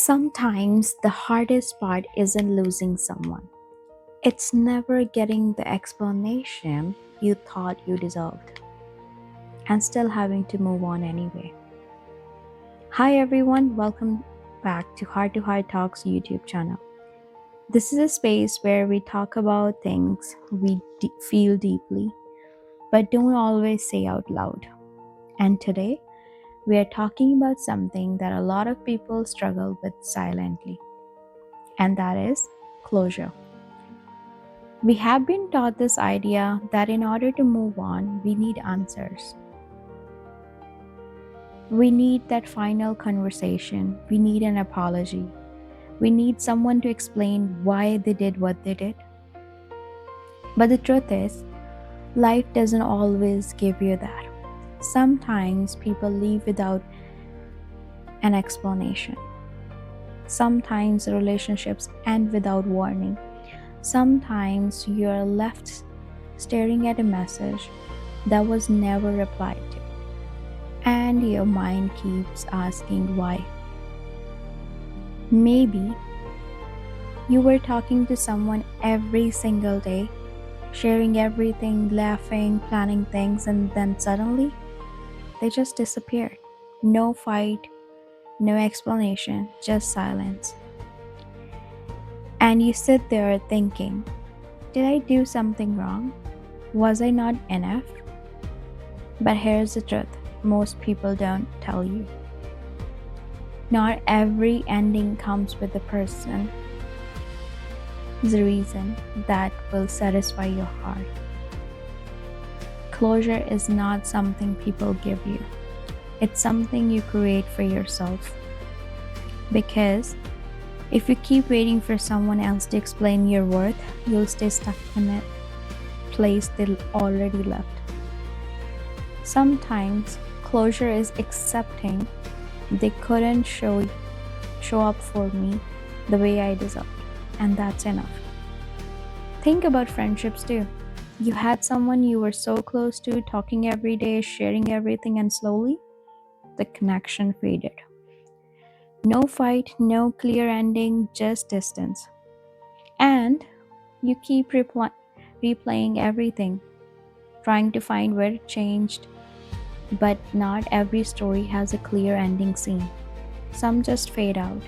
Sometimes the hardest part isn't losing someone. It's never getting the explanation you thought you deserved and still having to move on anyway. Hi everyone, welcome back to Heart Talks YouTube channel. This is a space where we talk about things we feel deeply but don't always say out loud. And today, we are talking about something that a lot of people struggle with silently, and that is closure. We have been taught this idea that in order to move on, we need answers. We need that final conversation. We need an apology. We need someone to explain why they did what they did. But the truth is, life doesn't always give you that. Sometimes people leave without an explanation. Sometimes relationships end without warning. Sometimes you're left staring at a message that was never replied to, and your mind keeps asking why. Maybe you were talking to someone every single day, sharing everything, laughing, planning things, and then suddenly they just disappeared. No fight, no explanation, just silence. And you sit there thinking, did I do something wrong? Was I not enough? But here's the truth, most people don't tell you. Not every ending comes with a person. The reason that will satisfy your heart. Closure is not something people give you. It's something you create for yourself. Because if you keep waiting for someone else to explain your worth, you'll stay stuck in a place they already left. Sometimes closure is accepting they couldn't show up for me the way I deserved, and that's enough. Think about friendships too. You had someone you were so close to, talking every day, sharing everything, and slowly the connection faded. No fight, no clear ending, just distance. And you keep replaying everything, trying to find where it changed. But not every story has a clear ending scene. Some just fade out.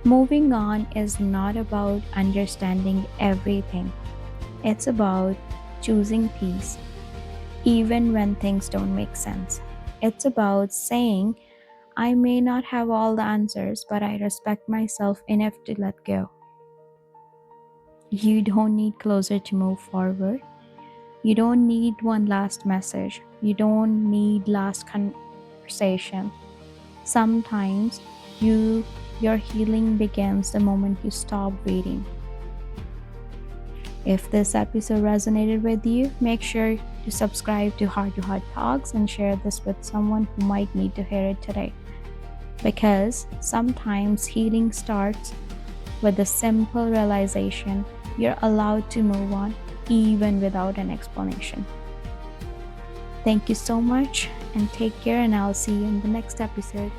Moving on is not about understanding everything. It's about choosing peace, even when things don't make sense. It's about saying, I may not have all the answers, but I respect myself enough to let go. You don't need closer to move forward. You don't need one last message. You don't need last conversation. Sometimes your healing begins the moment you stop waiting. If this episode resonated with you, make sure to subscribe to Heart Talks and share this with someone who might need to hear it today. Because sometimes healing starts with a simple realization you're allowed to move on even without an explanation. Thank you so much and take care, and I'll see you in the next episode.